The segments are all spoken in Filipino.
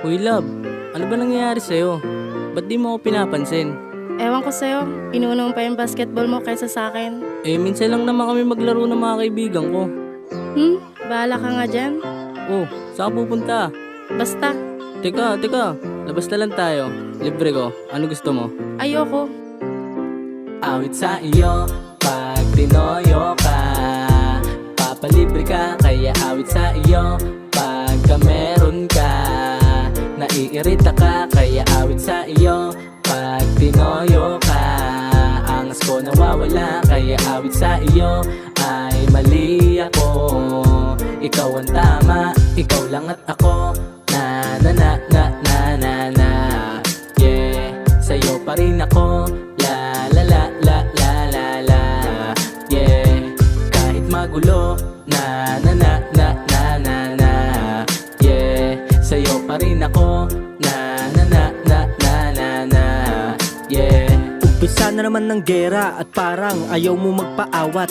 Uy, love, ano ba nangyayari sa'yo? Ba't di mo ako pinapansin? Ewan ko sa'yo, inuuna mo pa yung basketball mo kaysa sa akin. Minsan lang naman kami maglaro ng mga kaibigan ko. Bahala ka nga dyan. Oh, saan ka pupunta? Basta, Teka, labas na lang tayo. Libre ko, ano gusto mo? ayoko. Awit sa iyo, pag tinoyo ka. Papalibre ka, kaya awit sa iyo, pagka meron ka. Naiirita ka, kaya awit sa iyo, pag tinoyo ka. Angas ko nawawala, kaya awit sa iyo, ay mali ako. Ikaw ang tama, ikaw lang at ako. Na na na na na na na. Yeah, sa'yo pa rin ako. La la la la la la la. Yeah, kahit magulo. Na na na na na na na. Yeah, sa'yo pa rin ako. Na na na na na na na. Yeah. Umpisa na naman ng gera at parang ayaw mo magpaawat.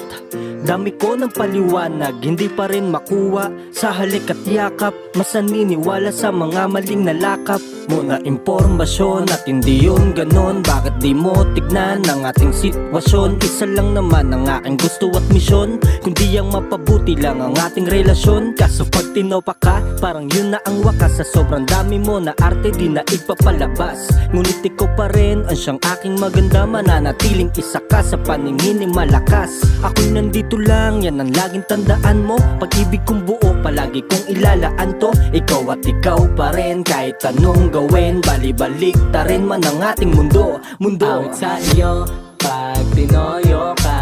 Dami ko ng paliwanag, hindi pa rin makuha. Sa halik at yakap, mas naniniwala sa mga maling nalakap mo na impormasyon at hindi yun ganon. Bakit di mo tignan ang ating sitwasyon? Isa lang naman ang aking gusto at misyon, kundi ang mapabuti lang ang ating relasyon. Kaso pag tinopa ka, parang yun na ang wakas. Sa sobrang dami mo na arte, di na ipapalabas. Ngunit ikaw pa rin ang siyang aking maganda. Mananatiling isa ka sa paningin ni malakas. Ako'y nandito lang, yan ang laging tandaan mo. Pag-ibig kong buo, palagi kong ilalaan to. Ikaw at ikaw pa rin, kahit anong gawin. Bali-balik ta rin man ang ating mundo. Awit sa iyo, pag tinoyo ka.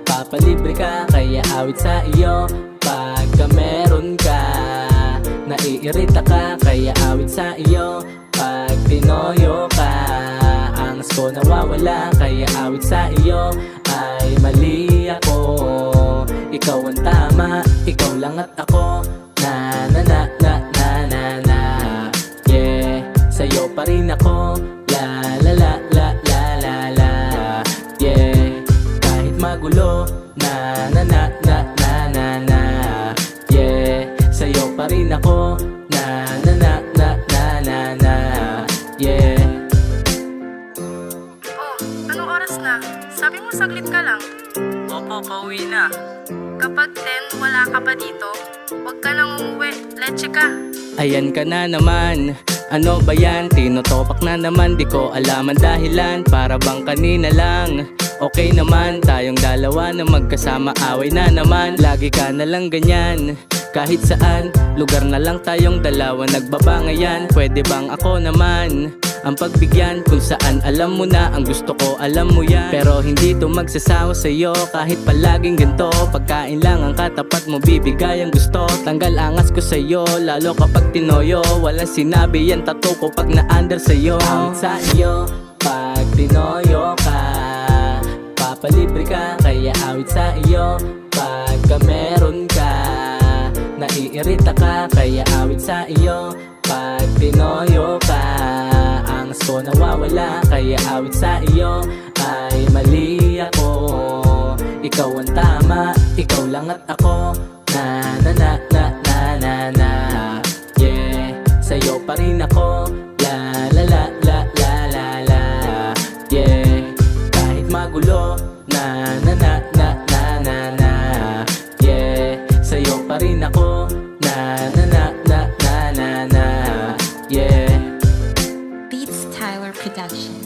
Papalibre ka, kaya awit sa iyo, pagka meron ka. Naiirita ka, kaya awit sa iyo, pag tinoyo ka. Angas ko nawawala, kaya awit sa iyo, ay mali ako. Ikaw ang tama, ikaw lang at ako. Na na na na na na na. Yeah, sa'yo pa rin ako. La la la la la la la. Yeah, kahit magulo. Na na na na na na na. Yeah, sa'yo pa rin ako. Na na na na na na na. Yeah. Oh, anong oras na? Sabi mo saglit ka lang. Opo, pauwi na. Kapag 10, wala ka pa dito, huwag ka nang umuwi. Leche ka. Ayan ka na naman. Ano ba yan? Tinotopak na naman. Di ko alam ang dahilan. Para bang kanina lang. Okay naman, tayong dalawa na magkasama. Away na naman, lagi ka na lang ganyan. Kahit saan, lugar na lang tayong dalawa nagbabangayan. Pwede bang ako naman ang pagbigyan? Kung saan alam mo na ang gusto ko, alam mo yan. Pero hindi to magsasawa sa'yo kahit palaging ganito. Pagkain lang ang katapat mo, bibigay ang gusto. Tanggal angas ko sa'yo, lalo kapag tinoyo. Walang sinabi yan, tattoo ko pag na-under sa'yo. Awit sa iyo, pag tinoyo ka. Papalibre ka, kaya awit sa iyo, pagka meron ka. Naiirita ka, kaya awit sa iyo, pag tinoyo ka. Angas ko nawawala, kaya awit sa iyo, ay mali ako. Ikaw ang tama, ikaw lang at ako. Na na na na na na na. Yeah, sa'yo pa rin ako. La la la la la la la. Yeah, kahit magulo. Na na na na na na na. Yeah, sa'yo pa rin ako. Na na na na na na na. Yeah. Beats Tyler Production.